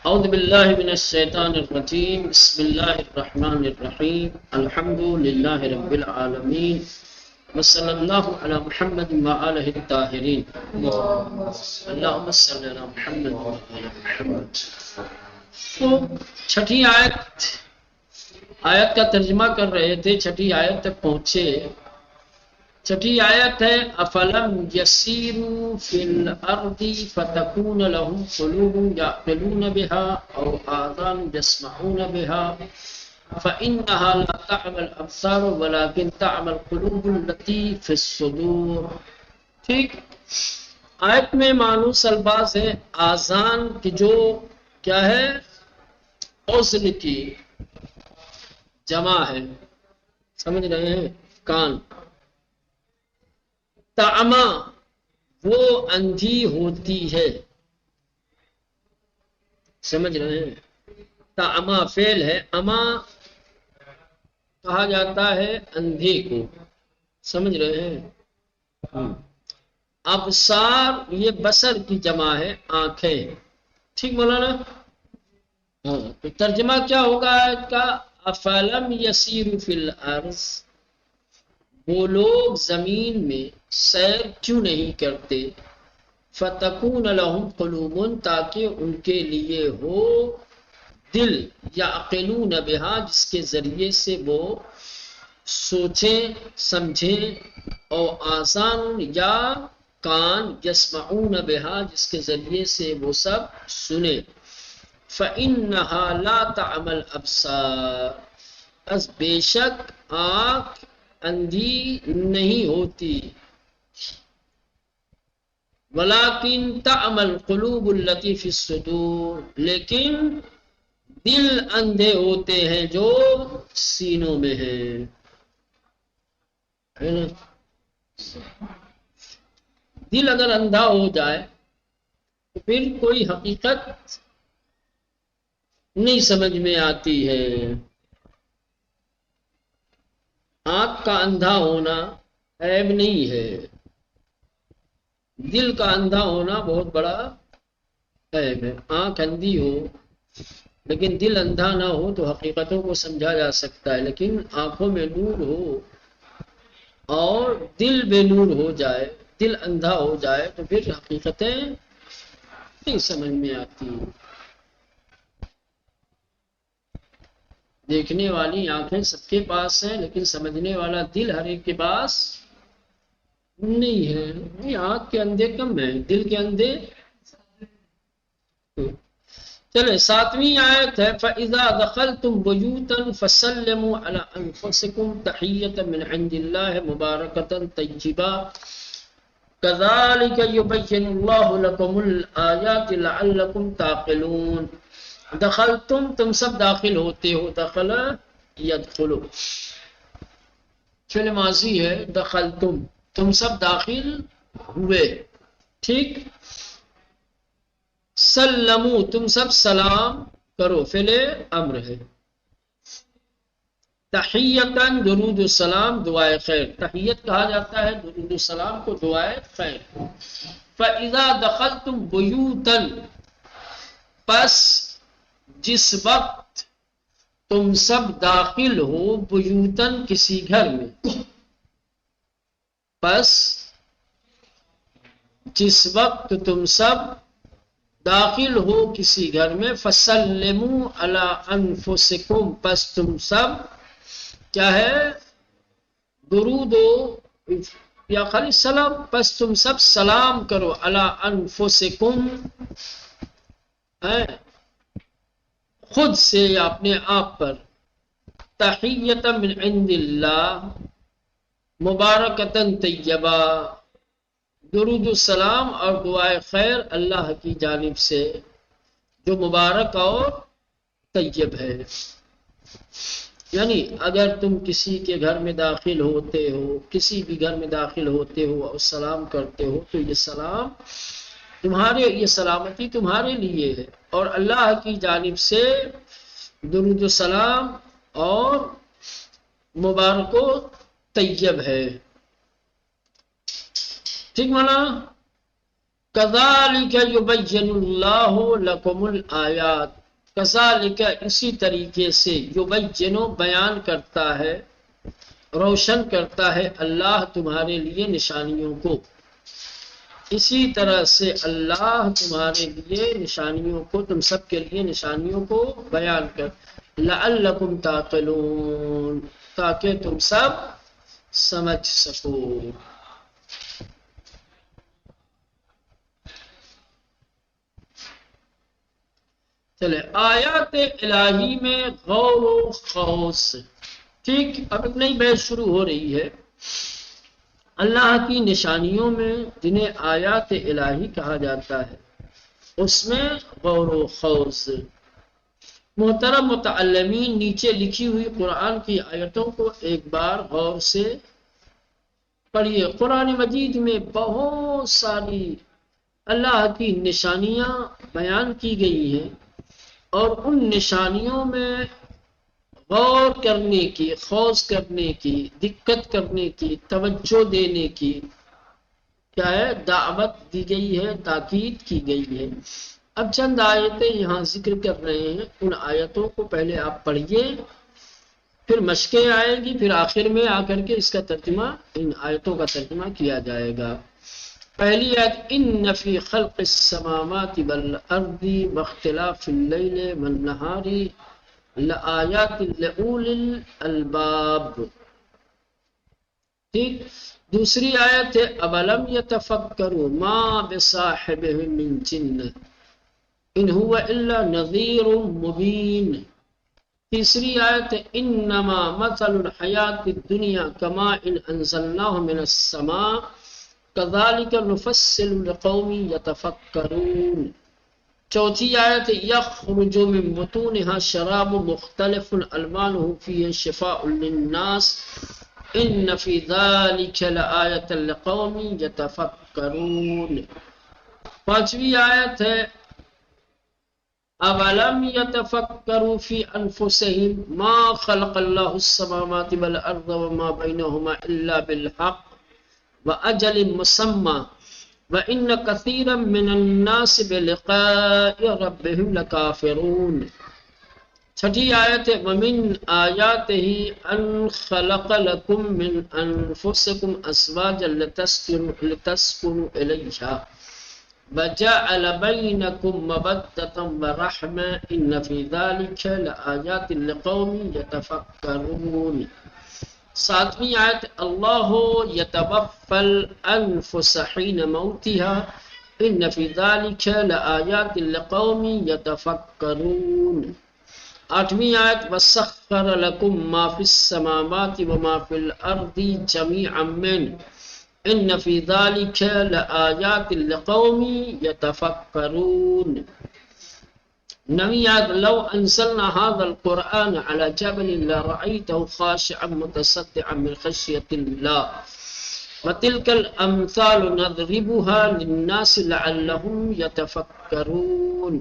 اعوذ باللہ من الشیطان الرجیم بسم اللہ الرحمن الرحیم الحمد للہ رب العالمین وصلی اللہ علی محمد وآلہ الطاہرین اللہم صلی علی محمد وآلہ محمد۔ تو چھٹی آیت کا ترجمہ کر رہے تھے، چھٹی آیت تک پہنچے۔ چھٹی آیت ہے افلم یسیروا فی الارض فتکون لهم قلوب یعقلون بها او آذان یسمعون بها فانها لا تعمی الابصار ولكن تعمی القلوب التي فی الصدور۔ ٹھیک، آیت میں مانوس الفاظ ہے آذان کی، جو کیا ہے، اذن کی جمع ہے، سمجھ رہے ہیں، کان۔ تعما وہ اندھی ہوتی ہے، سمجھ رہے ہیں، تعما فعل ہے، اما کہا جاتا ہے اندھے کو، سمجھ رہے ہیں۔ ابصار یہ بصر کی جمع ہے، آنکھیں، ٹھیک مولانا؟ ہاں، تو ترجمہ کیا ہوگا آیت کا؟ افلم یسیر فی الارض، وہ لوگ زمین میں سیر کیوں نہیں کرتے، فتکون لہم قلوب، تاکہ ان کے لیے ہو دل، یعقلون بہا جس کے ذریعے سے وہ سوچیں سمجھیں، اور آذان یا کان، یسمعون بہا جس کے ذریعے سے وہ سب سنیں۔ فإنها لا تعمی الابصار، بس بے شک آنکھ اندھی نہیں ہوتی، ولیکن تعمی القلوب التی فی الصدور، لیکن دل اندھے ہوتے ہیں جو سینوں میں ہیں، ہے نا؟ دل اگر اندھا ہو جائے تو پھر کوئی حقیقت نہیں سمجھ میں آتی ہے۔ آنکھ کا اندھا ہونا عیب نہیں ہے، دل کا اندھا ہونا بہت بڑا عیب ہے۔ آنکھ اندھی ہو لیکن دل اندھا نہ ہو تو حقیقتوں کو سمجھا جا سکتا ہے، لیکن آنکھوں میں نور ہو اور دل بے نور ہو جائے، دل اندھا ہو جائے تو پھر حقیقتیں نہیں سمجھ میں آتی۔ دیکھنے والی آنکھیں سب کے پاس ہیں، لیکن سمجھنے والا دل ہر ایک کے پاس نہیں ہے۔ یہ آنکھ کے اندھے کم ہیں، دل کے اندھے۔ چلے ساتویں آیت ہے فَإِذَا دَخَلْتُمْ بُيُوتًا فَسَلِّمُوا عَلَىٰ أَنفُسِكُمْ تَحِيَّةً مِّنْ عِندِ اللَّهِ مُبَارَكَةً طَيِّبَةً كَذَلِكَ يُبَيِّنُ اللَّهُ لَكُمُ الْآيَاتِ لَعَلَّكُمْ تَعْقِلُونَ۔ دخلتم، تم سب داخل ہوتے ہو، دخل یدخلو فعل ماضی ہے، دخلتم تم سب داخل ہوئے، ٹھیک۔ سلمو تم سب سلام کرو، فعل امر ہے۔ تحیتاً درود السلام، دعائے خیر، تحیت کہا جاتا ہے درود السلام کو، دعائے خیر۔ فَإِذَا دَخَلْتُمْ بُيُوتًا، پس جس وقت تم سب داخل ہو، بیوتن کسی گھر میں، پس جس وقت تم سب داخل ہو کسی گھر میں، فَسَلِّمُوا عَلَىٰ أَنفُسِكُمْ، پس تم سب کیا ہے، درود یا خالی سلام، پس تم سب سلام کرو، عَلَىٰ أَنفُسِكُمْ، خود سے یا اپنے آپ پر، تحیۃ من عند اللہ مبارکۃ طیبہ، درود السلام اور دعائے خیر اللہ کی جانب سے جو مبارک اور طیب ہے۔ یعنی اگر تم کسی کے گھر میں داخل ہوتے ہو، کسی بھی گھر میں داخل ہوتے ہو اور سلام کرتے ہو تو یہ سلام تمہارے، یہ سلامتی تمہارے لیے ہے، اور اللہ کی جانب سے درود و سلام اور مبارک و طیب ہے، ٹھیک مانا؟ کذالک یبین اللہ لکم الآیات، کذالک اسی طریقے سے، یبین بیان کرتا ہے، روشن کرتا ہے اللہ تمہارے لیے نشانیوں کو، اسی طرح سے اللہ تمہارے لیے نشانیوں کو، تم سب کے لیے نشانیوں کو بیان کر، لعلکم تعقلون، تاکہ تم سب سمجھ سکو۔ چلے آیات الہی میں غور و خوض، ٹھیک، اب ایک نئی بحث شروع ہو رہی ہے۔ اللہ کی نشانیوں میں جنہیں آیات الہی کہا جاتا ہے، اس میں غور و خوض۔ محترم متعلمین، نیچے لکھی ہوئی قرآن کی آیتوں کو ایک بار غور سے پڑھیے۔ قرآن مجید میں بہت ساری اللہ کی نشانیاں بیان کی گئی ہیں، اور ان نشانیوں میں غور کرنے کی، خوض کرنے کی، دقت کرنے کی، توجہ دینے کی کیا ہے، دعوت دی گئی ہے، تاکید کی گئی ہے۔ اب چند آیتیں یہاں ذکر کر رہے ہیں، ان آیتوں کو پہلے آپ پڑھیے، پھر مشقیں آئے گی، پھر آخر میں آ کر کے اس کا ترجمہ، ان آیتوں کا ترجمہ کیا جائے گا۔ پہلی آیت، ان فی خلق السماوات والارض واختلاف اللیل والنہار لآیات لأولی الالباب، ٹھیک۔ دوسری آیت ہے، اولم یتفکروا ما بصاحبہم من جنہ ان هو الا نذیر مبین۔ تیسری آیت ہے، انما مثل الحیات الدنیا کماء انزلناہ من السماء کذالک نفصل لقوم یتفکرون۔ چوتھی آیت، یخرج من بطونها شراب مختلف الوانہ فیہ شفاء للناس ان فی ذلک لآیۃ لقوم یتفکرون۔ پانچویں آیت ہے، اولم یتفکروا فی انفسہم ما خلق اللہ السماوات والارض وما بینہما الا بالحق واجل مسمى وان کثیرا من الناس بلقاء ربهم لکافرون۔ چھٹی آیت ہے، ومن آیاتہ ان خلق لکم من انفسکم ازواجا لتسکنوا الیہا وجعل بینکم مودۃ ورحمۃ ان فی ذلک لآیات لقوم یتفکرون۔ ساتویں آیت، اللہ یتوفی الانفس حین موتها ان فی ذلک لآیات لقوم یتفکرون۔ آٹھویں آیت، وسخر لکم ما فی السماوات وما فی الارض جمیعا منہ ان فی ذلک لآیات لقوم یتفکرون۔ نویں آیت، لو انزلنا هذا القرآن على جبل لرأيته خاشعا متصدعا من خشیۃ اللہ وتلك الامثال نضربها للناس لعلهم يتفکرون۔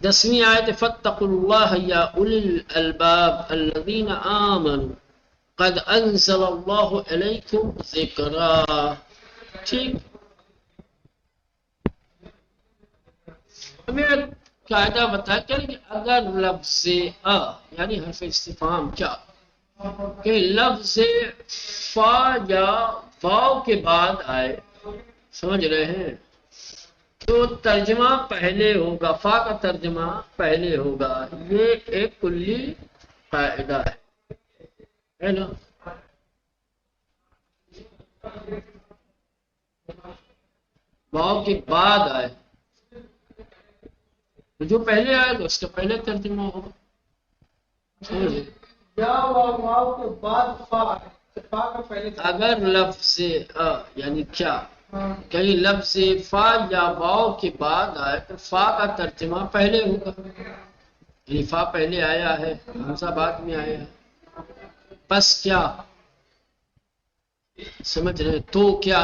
دسویں آیت، فاتقوا اللہ یا اولی الالباب الذین آمنوا قد انزل اللہ علیکم ذکرا، ٹھیک۔ ہمیں ایک قاعدہ بتا کر کہ اگر لفظ یعنی حرف استفہام کیا کہ لفظ فا یا واو کے بعد آئے، سمجھ رہے ہیں، تو ترجمہ پہلے ہوگا، فا کا ترجمہ پہلے ہوگا، یہ ایک کلی قاعدہ ہے نا۔ واو کے بعد آئے تو جو پہلے آئے گا اس کا پہلے ترجمہ ہوگا، یا واو کے بعد فا کا پہلے اگر لفظ یعنی کیا کہیں لفظ فا یا واو کے بعد آئے تو فا کا ترجمہ پہلے ہوگا، یعنی فا پہلے آیا ہے، حمزہ بعد میں آیا ہے، بس کیا سمجھ رہے، تو کیا،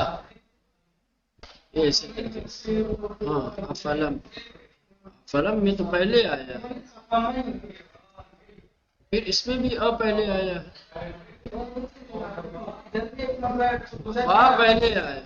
ایسے ہاں، فلم میں تو پہلے آیا ہے، پھر اس میں بھی پہلے آیا ہے، فا پہلے آیا،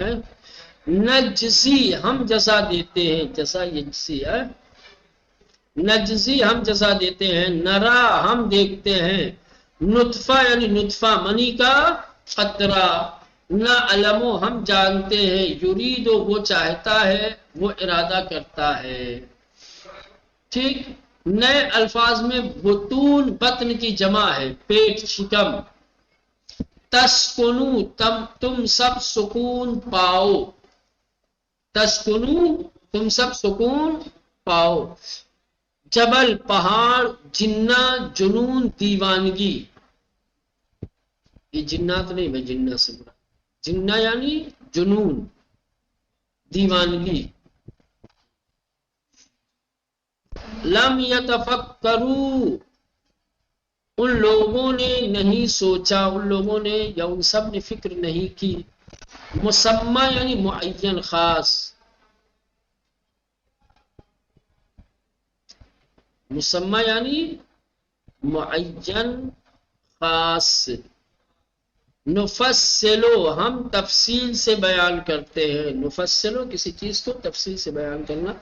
ہے نجزی ہم جزا دیتے ہیں، جزا یجزی ہے، نجزی ہم جزا دیتے ہیں، نرا ہم دیکھتے ہیں، نطفہ یعنی نطفہ منی کا قطرہ، نہ علمو ہم جانتے ہیں، یریدو وہ چاہتا ہے، وہ ارادہ کرتا ہے. ٹھیک. نئے الفاظ میں بطون بطن کی جمع ہے، پیٹ شکم. تسکنو تم سب سکون پاؤ، تسکنو تم سب سکون پاؤ. جبل پہاڑ، جنہ جنون دیوانگی، یہ جنات نہیں میں جنہ سے برا، جنہ یعنی جنون دیوانگی. لم یتفکروا ان لوگوں نے نہیں سوچا، ان لوگوں نے یا ان سب نے فکر نہیں کی. مسمى یعنی معین خاص، مسمى یعنی معین خاص. نفصلو ہم تفصیل سے بیان کرتے ہیں، نفصلو کسی چیز کو تفصیل سے بیان کرنا،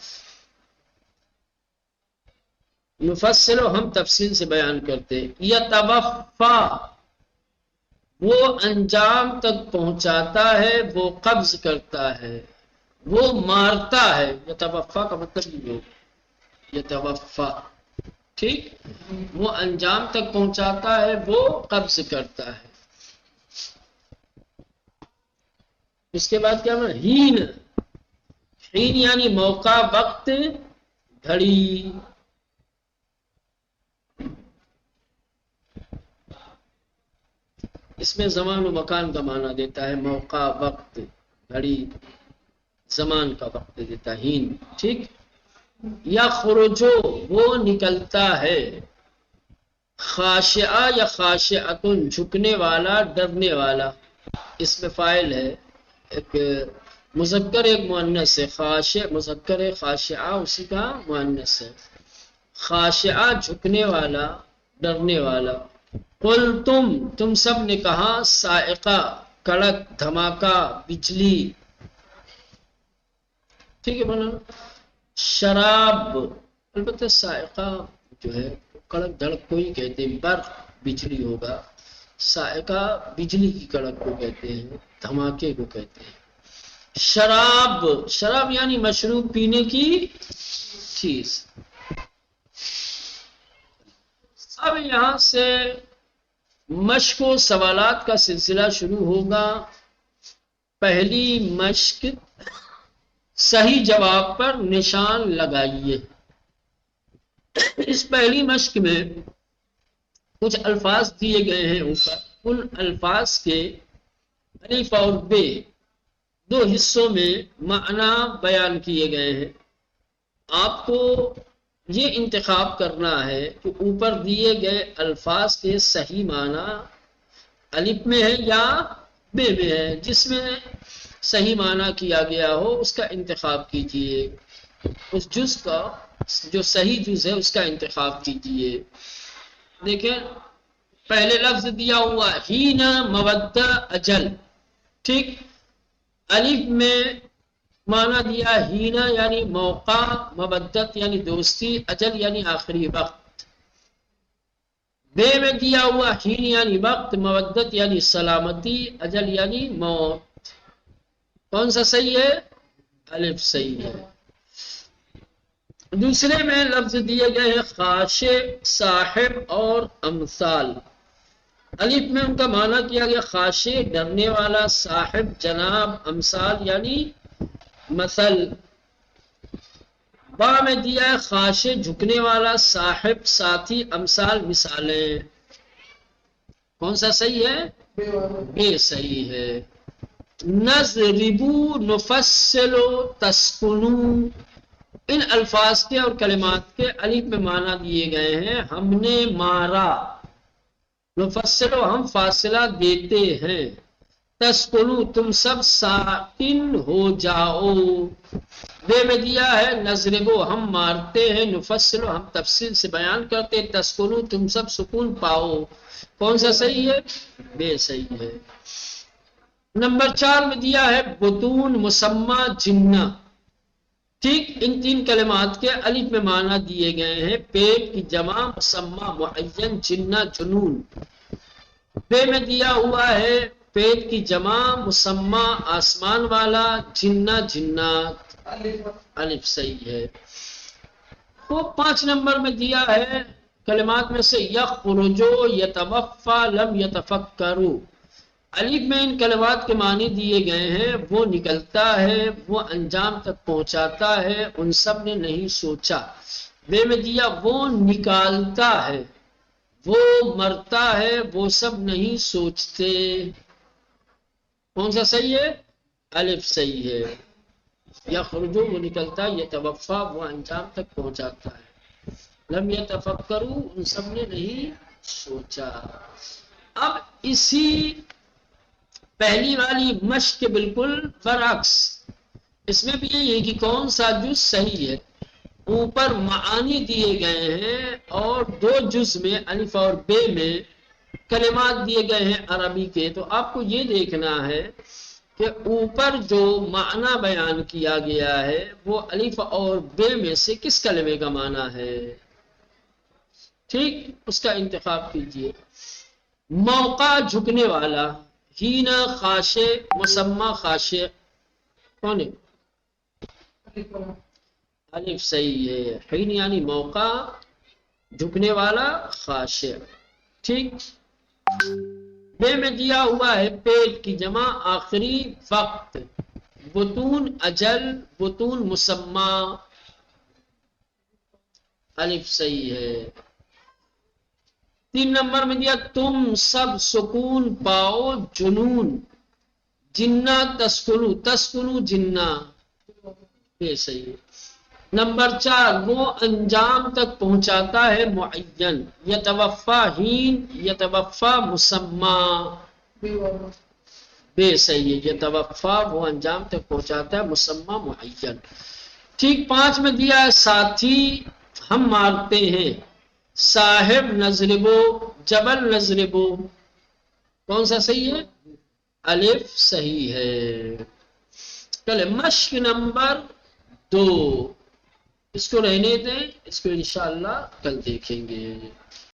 نفصلو ہم تفصیل سے بیان کرتے ہیں. یتوفا وہ انجام تک پہنچاتا ہے، وہ قبض کرتا ہے، وہ مارتا ہے. یتوفا کا مطلب یہ ہو، یتوفا ٹھیک، وہ انجام تک پہنچاتا ہے، وہ قبض کرتا ہے. اس کے بعد کیا ہے؟ ہین، ہین یعنی موقع، وقت، گھڑی. اس میں زمان و مکان کا معنی دیتا ہے، موقع، وقت، گھڑی، زمان کا وقت دیتا ہے ہین. ٹھیک. یا خروجو وہ نکلتا ہے، خاشعہ یا خاشعتن جھکنے والا، ڈرنے والا. اس میں فاعل ہے، ایک مذکر ایک مؤنث ہے، خاشع مذکر ہے، خاشعہ اسی کا مؤنث ہے. خاشعہ جھکنے والا، ڈرنے والا. قل تم سب نے کہا، صاعقہ کڑک، دھماکہ، بجلی. ٹھیک ہے بنا. شراب، البتہ صاعقہ جو ہے کڑک دھڑک کو ہی کہتے ہیں، برق بجلی ہوگا، صاعقہ بجلی کی کڑک کو کہتے ہیں، دھماکے کو کہتے ہیں. شراب، شراب یعنی مشروب پینے کی چیز. اب یہاں سے مشق و سوالات کا سلسلہ شروع ہوگا. پہلی مشق، صحیح جواب پر نشان لگائیے. اس پہلی مشق میں کچھ الفاظ دیے گئے ہیں اوپر، ان الفاظ کے الف اور بے دو حصوں میں معنی بیان کیے گئے ہیں. آپ کو یہ انتخاب کرنا ہے کہ اوپر دیے گئے الفاظ کے صحیح معنی الف میں ہے یا بے میں ہے. جس میں صحیح معنی کیا گیا ہو اس کا انتخاب کیجئے، اس جز کا جو صحیح جز ہے اس کا انتخاب کیجئے. دیکھیں پہلے لفظ دیا ہوا ہین مودہ اجل. ٹھیک. الف میں معنی دیا ہینا یعنی موقع، مودت یعنی دوستی، اجل یعنی آخری وقت. بے میں دیا ہوا ہین یعنی وقت، مودت یعنی سلامتی، اجل یعنی موت. کون سا صحیح ہے؟ الف صحیح ہے. دوسرے میں لفظ دیے گئے ہیں خاشع، صاحب اور امثال. الف میں ان کا معنی کیا گیا خاشع ڈرنے والا، صاحب جناب، امثال یعنی مثل. با میں دیا ہے خاشع جھکنے والا، صاحب ساتھی، امثال مثالیں. کون سا صحیح ہے؟ بے صحیح ہے. نضربو، نفصلو، تسکنو، ان الفاظ کے اور کلمات کے الف میں معنی دیے گئے ہیں ہم نے مارا. نفصلو ہم فاصلہ دیتے ہیں. تسکنو تم سب ساکن ہو جاؤ. بے میں دیا ہے نضربو ہم مارتے ہیں، نفصلو ہم تفصیل سے بیان کرتے ہیں، تسکنو تم سب سکون پاؤ. کون سا صحیح ہے؟ بے صحیح ہے. نمبر 4 میں دیا ہے بطون مسمى جنہ. ٹھیک، ان 3 کلمات کے الف میں معنی دیے گئے ہیں پیٹ کی جمع مسمى معین جنہ جنون. بے میں دیا ہوا ہے پیٹ کی جمع مسمى آسمان والا جنہ جنات. الف صحیح ہے. وہ 5 نمبر میں دیا ہے کلمات میں سے یخرجو یتوفا لم یتفکروا. الف میں ان کلمات کے معنی دیے گئے ہیں وہ نکلتا ہے، وہ انجام تک پہنچاتا ہے، ان سب نے نہیں سوچا. بے میں دیا وہ نکالتا ہے، وہ مرتا ہے، وہ سب نہیں سوچتے. کون سا صحیح ہے؟ الف صحیح ہے. یخرجو وہ نکلتا ہے، یتوفا وہ انجام تک پہنچاتا ہے، لم یتفکروا ان سب نے نہیں سوچا. اب اسی پہلی والی مشق کے بالکل برعکس اس میں بھی یہی ہے کہ کون سا جز صحیح ہے. اوپر معانی دیے گئے ہیں اور 2 جز میں الف اور بے میں کلمات دیے گئے ہیں عربی کے. تو آپ کو یہ دیکھنا ہے کہ اوپر جو معنی بیان کیا گیا ہے وہ الف اور بے میں سے کس کلمے کا معنی ہے. ٹھیک، اس کا انتخاب کیجئے. موقع جھکنے والا، ہینا خاشع مسمى خاشع، کون ہے؟ الف صحیح ہے. حین یعنی موقع، جھکنے والا، خاشع. ٹھیک. بے میں دیا ہوا ہے پیٹ کی جمع آخری وقت، بطون اجل بطون مسمى. الف صحیح ہے. 3 نمبر میں دیا تم سب سکون پاؤ جنون، جنہ تسکنو تسکنو جنہ. یہ صحیح ہے. نمبر 4 وہ انجام تک پہنچاتا ہے معین، یتوفا ہین یتوفا مسمى. بے صحیح ہے. یتوفا وہ انجام تک پہنچاتا ہے مسمى معین. ٹھیک. 5 میں دیا ہے ساتھی ہم مارتے ہیں، صاحب نضربو جبل نضربو. کون سا صحیح ہے؟ الف صحیح ہے. چلے مشق نمبر 2 اس کو رہنے دیں، اس کو انشاءاللہ کل دیکھیں گے.